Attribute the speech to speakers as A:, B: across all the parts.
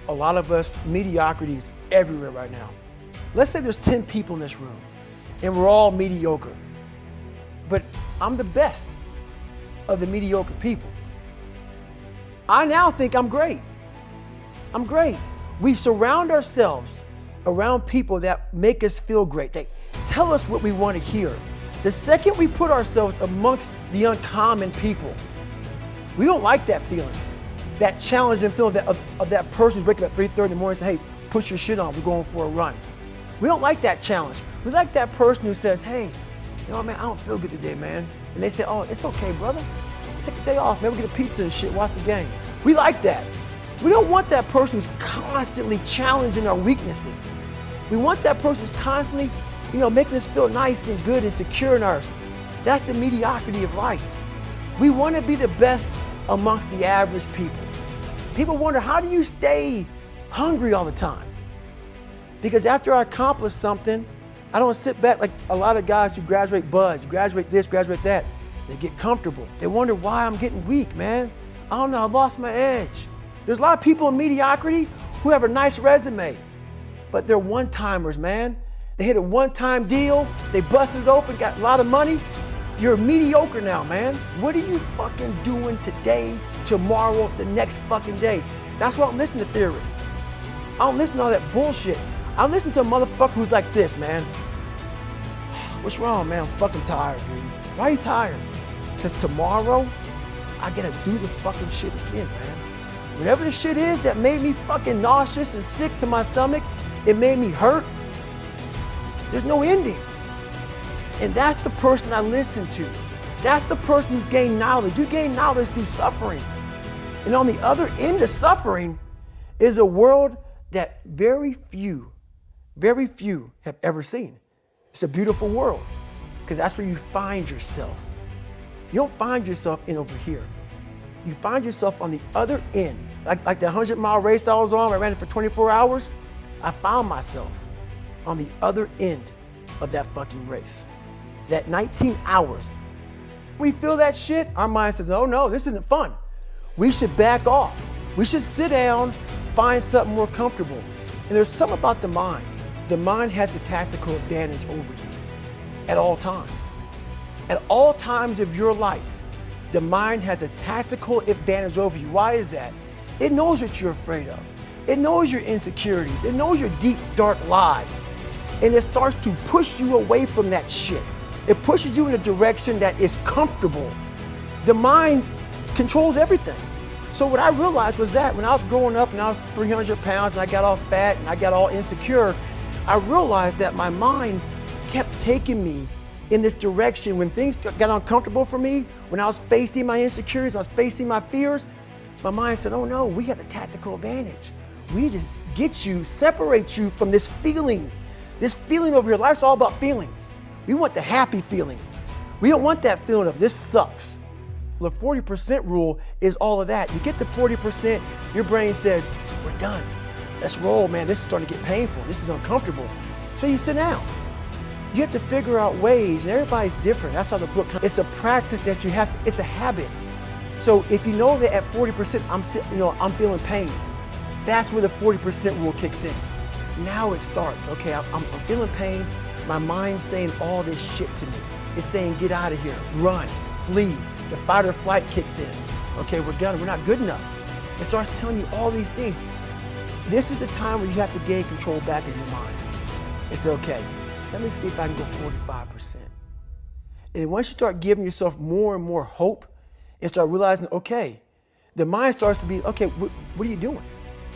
A: a lot of us, mediocrity is everywhere right now. Let's say there's 10 people in this room and we're all mediocre, but I'm the best of the mediocre people. I now think I'm great. I'm great. We surround ourselves around people that make us feel great. They tell us what we want to hear. The second we put ourselves amongst the uncommon people, we don't like that feeling, that challenging feeling of that person who's waking up at 3:30 in the morning and saying, hey, put your shit on, we're going for a run. We don't like that challenge. We like that person who says, hey, you know, man, I don't feel good today, man. And they say, oh, it's okay, brother. Take a day off, man, we'll get a pizza and shit, watch the game. We like that. We don't want that person who's constantly challenging our weaknesses. We want that person who's constantly, you know, making us feel nice and good and secure in ours. That's the mediocrity of life. We want to be the best amongst the average people. People wonder, how do you stay hungry all the time? Because after I accomplish something, I don't sit back like a lot of guys who graduate buds, graduate this, graduate that. They get comfortable. They wonder why I'm getting weak, man. I don't know, I lost my edge. There's a lot of people in mediocrity who have a nice resume, but they're one-timers, man. They hit a one-time deal, they busted it open, got a lot of money. You're mediocre now, man. What are you fucking doing today, tomorrow, the next fucking day? That's why I don't listen to theorists. I don't listen to all that bullshit. I listen to a motherfucker who's like this, man. What's wrong, man? I'm fucking tired, dude. Why are you tired? Because tomorrow, I gotta do the fucking shit again, man. Whatever the shit is that made me fucking nauseous and sick to my stomach, it made me hurt, there's no ending. And that's the person I listen to. That's the person who's gained knowledge. You gain knowledge through suffering. And on the other end of suffering is a world that very few have ever seen. It's a beautiful world, because that's where you find yourself. You don't find yourself in over here. You find yourself on the other end. Like the 100-mile race I was on, I ran it for 24 hours. I found myself on the other end of that fucking race. That 19 hours. We feel that shit, our mind says, oh no, this isn't fun. We should back off. We should sit down, find something more comfortable. And there's something about the mind. The mind has the tactical advantage over you at all times. At all times of your life, the mind has a tactical advantage over you. Why is that? It knows what you're afraid of. It knows your insecurities. It knows your deep, dark lies. And it starts to push you away from that shit. It pushes you in a direction that is comfortable. The mind controls everything. So what I realized was that when I was growing up and I was 300 pounds and I got all fat and I got all insecure, I realized that my mind kept taking me in this direction. When things got uncomfortable for me, when I was facing my insecurities, when I was facing my fears, my mind said, oh no, we have the tactical advantage. We need to get you, separate you from this feeling over here. Life's all about feelings. We want the happy feeling. We don't want that feeling of this sucks. The 40% rule is all of that. You get to 40%, your brain says, we're done. Let's roll, man. This is starting to get painful. This is uncomfortable. So you sit down. You have to figure out ways, and everybody's different. That's how the book comes. It's a practice that you have to, it's a habit. So if you know that at 40%, I'm feeling pain, that's where the 40% rule kicks in. Now it starts. Okay, I'm feeling pain. My mind's saying all this shit to me. It's saying, get out of here, run, flee. The fight or flight kicks in. Okay, we're done, we're not good enough. It starts telling you all these things. This is the time where you have to gain control back in your mind. It's okay, let me see if I can go 45%. And once you start giving yourself more and more hope and start realizing, okay, the mind starts to be, okay, what are you doing?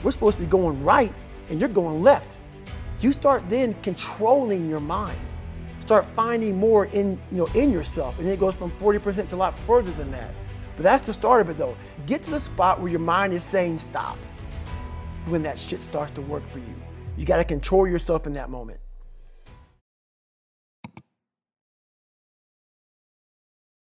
A: We're supposed to be going right and you're going left. You start then controlling your mind. Start finding more in yourself, and then it goes from 40% to a lot further than that. But that's the start of it though. Get to the spot where your mind is saying stop when that shit starts to work for you. You gotta control yourself in that moment.